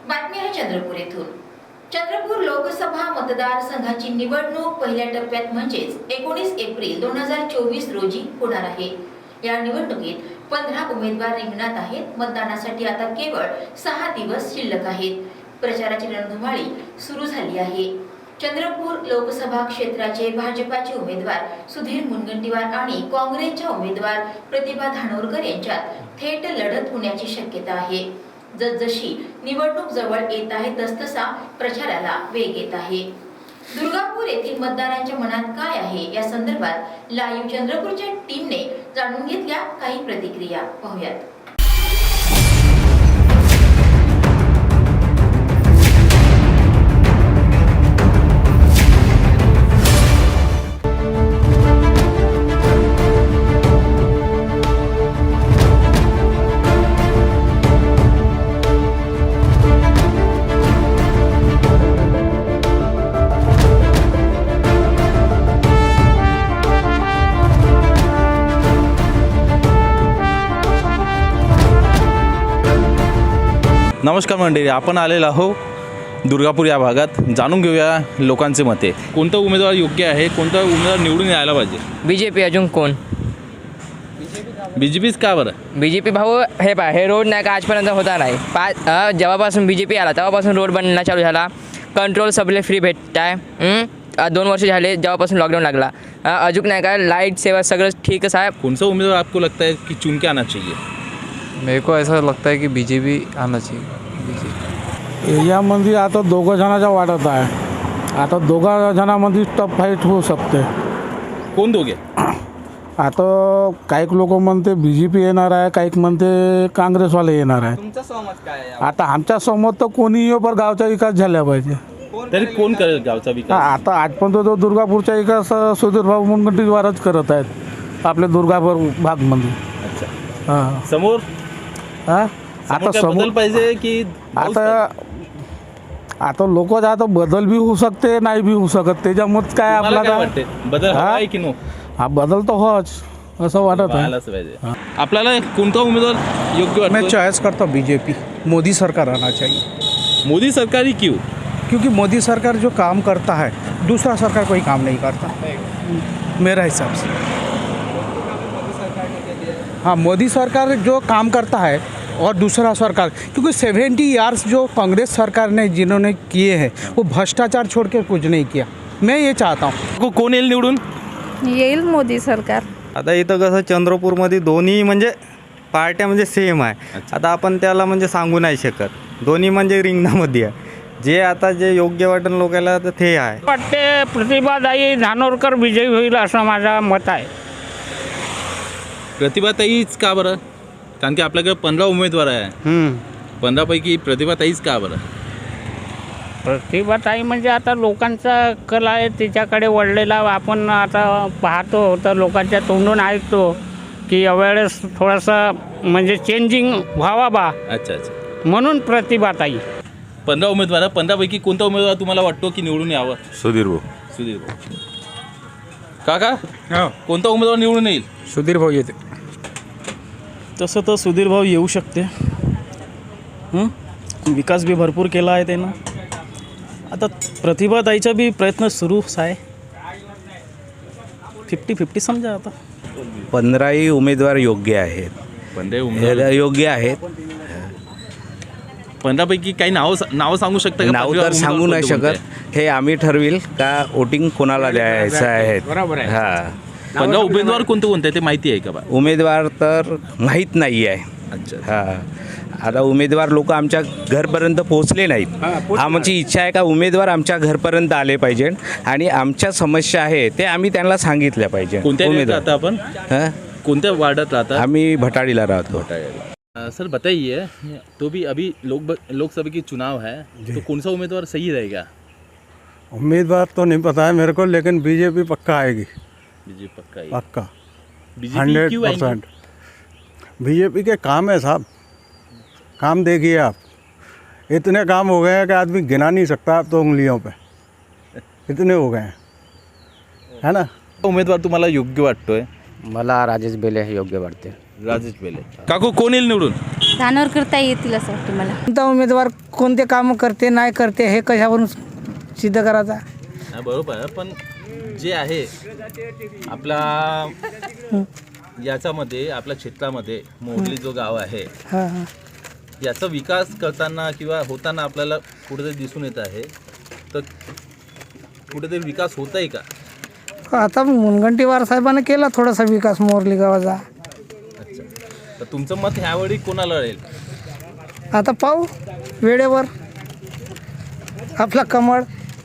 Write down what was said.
बातमी आहे चंद्रपूर येथून। चंद्रपूर लोकसभा मतदारसंघाची निवडणूक पहिल्या टप्प्यात म्हणजेच 19 एप्रिल 2024 रोजी होणार आहे। या निवडणुकीत 15 उमेदवार रिंगणात आहेत। मतदानासाठी आता केवळ 6 दिवस शिल्लक आहेत। प्रचाराची रणधुमाळी सुरू झाली आहे। चंद्रपूर लोकसभा क्षेत्राचे भाजपाचे उमेदवार सुधीर मुनगंटीवार आणि काँग्रेसच्या उमेदवार प्रतिभा धानोरकर यांच्यात थेट लढत होण्याची शक्यता आहे। जसजशी निवडणूक जवळ येत आहे तसतसा प्रचाराला वेग येत आहे। दुर्गापूर येथील मतदारांच्या मनात काय आहे या संदर्भात लाईव्ह चंद्रपूरच्या टीमने जाणून घेतल्या काही प्रतिक्रिया पाहूयात। नमस्कार मंडळी, आपण आलेलो आहोत दुर्गापूर या भागात। जाणून घेऊया लोकांचे मते। कोणता उमेदवार योग्य आहे, कोणता उमेदवार निवडून यायला पाहिजे? बीजेपी। अजून कोण? बीजेपीच का बरं? बीजेपी भाऊ हे रोड नाही का आजपर्यंत होता नाही। जेव्हापासून बीजेपी आला तेव्हापासून रोड बनणं चालू झाला। कंट्रोल सबले फ्री भेटत आहे। 2 वर्ष झाले जेव्हापासून लॉकडाऊन लागला। अजून नाही का लाईट सेवा सगळं ठीकच आहे। कौन सा उम्मीदवार आपको लगता है कि चुन के आना चाहिए? मेरे को ऐसा लगता है कि बीजेपी आना चाहिए। यामध्ये आता दोघं जणांच्या वाटत आहे। आता दोघा जणांमध्ये टफ फाईट होऊ शकते। कोण दोघे? आता काही लोक म्हणते बीजेपी येणार आहे, काही म्हणते काँग्रेसवाले येणार आहे। तुमचा सहमत काय आहे? आता आमच्या समोर तर कोणी येऊ पण गावचा विकास झाला पाहिजे। तरी कोण करेल गावचा विकास? आता आजपर्यंत तो दुर्गापूरचा विकास सुधीर भाऊ मुनगंटीवारच करत आहेत आपल्या दुर्गापूर भागमध्ये। अच्छा, हां समोर हां आता काय समोर बदल पाहिजे की आता लोक आता बदल बी होऊ शकते, नाही बी होऊ शकत। त्याच्यामुळे काय तुम्हाला काय आपल्याला वाटते? बदल हवा आहे की नो? हा बदल तर होच असं वाटत आहे। व्हायलाच पाहिजे। आपल्याला कोणता उमेदवार योग्य मैं वाटतो? चॉइस करता हूँ बीजेपी। मोदी सरकार आना चाहिए, मोदी सरकार ही क्यों? क्योंकि मोदी सरकार जो काम करता है दूसरा सरकार कोई काम नहीं करता मेरा हिसाब से। हाँ, मोदी सरकार जो काम करता है और दूसरा सरकार, क्योंकि 70 ईयर्स जो कांग्रेस सरकार ने जिन्होंने किए हैं वो भ्रष्टाचार छोड़ के कुछ नहीं किया। मैं ये चाहता हूँ। कोण येईल निवडून? येईल मोदी सरकार। आता इथं कसं चंद्रपूरमध्ये दोन्ही म्हणजे पार्ट्या म्हणजे सेम आहे। आता आपण त्याला म्हणजे सांगू नाही शकत। दोन्ही म्हणजे रिंगणामध्ये आहे। जे आता जे योग्य वाटेल लोकांना तर ते आहे। वाटते प्रतिभाताई धानोरकर विजयी होईल असं माझं मत आहे। प्रतिभाताईच का बरं? कारण की आपल्याकडे 15 उमेदवार आहे। 15 पैकी प्रतिभाताईच का बरं? प्रतिभाताई म्हणजे आता लोकांचा कल आहे तिच्याकडे वळलेला आपण आता पाहतो तर लोकांच्या तोंडून ऐकतो की यावेळेस थोडंसं म्हणजे चेंजिंग व्हावा बा। अच्छा अच्छा, म्हणून प्रतिभाताई। 15 उमेदवार आहे। 15 पैकी कोणता उमेदवार तुम्हाला वाटतो की निवडून यावं? सुधीर भाऊ। सुधीर भाऊ। काका कोणता उमेदवार निवडून येईल? सुधीर भाऊ येते। तसं तर सुधीर भाऊ येऊ शकते। विकास बी भरपूर केला आहे त्यानं। आता प्रतिभाताईचा बी प्रयत्न सुरूच आहे। 50-50 समजा। आता 15ही उमेदवार योग्य आहेत। 15 उमेदवार योग्य आहेत। 15 पैकी काही नाव सांगू शकता का? नाव तर सांगू नाही शकत, हे आम्ही ठरविल का वोटिंग कोणाला द्यायचं आहे। बरोबर आहे। हां, 15 उमेदवार कोणते कोणते ते माहिती आहे का बा? उमेदवार तर माहीत नाही आहे। अच्छा, हां, आता उमेदवार लोक आमच्या घरपर्यंत पोहोचले नाहीत। आमची इच्छा आहे का उमेदवार आमच्या घरपर्यंत आले पाहिजे आणि आमच्या समस्या आहे ते आम्ही त्यांना सांगितल्या पाहिजे। कोणत्या उमेदवार राहता आपण? हां, कोणत्या वार्डात राहता? आम्ही भटाडीला राहतो। सर बताइए, तो भी अभी लोकसभा की चुनाव है तो कौन सा उम्मीदवार सही रहेगा? उम्मीदवार तो नहीं पता है मेरे को, लेकिन बीजेपी पक्का आएगी। बीजेपी पक्का है। पक्का बीजेपी क्यों आएगी? 100%। बीजेपी के काम है साहब, काम देखिए आप। इतने काम हो गए हैं कि आदमी गिना नहीं सकता अब तो उंगलियों पे, इतने हो गए हैं, है ना। उमेदवार तुम्हाला योग्य वाटतोय? मला राजेश बेले योग्य वाटते। राजेश बेले। काकू कोण येईल निवडून? धानावर करता येतील असं वाटतं मला. कोणता उमेदवार कोणते कामं करते नाही करते हे कशावरून सिद्ध करायचा. हा, बरोबर आहे. पण जे आहे आपला याच्यामध्ये आपल्या क्षेत्रामध्ये मोडली जो गाव आहे हां हां याचा विकास करताना किंवा होताना आपल्याला कुठेतरी दिसून येत आहे. तर कुठेतरी विकास होत आहे का? आता मुनगंटीवार साहेबांनी केला थोडासा विकास मोरली गावाचा. अच्छा, तर तुमचं मत ह्यावेळी कोणाला राहील? आता पाहू वेळेवर आपला कमळ.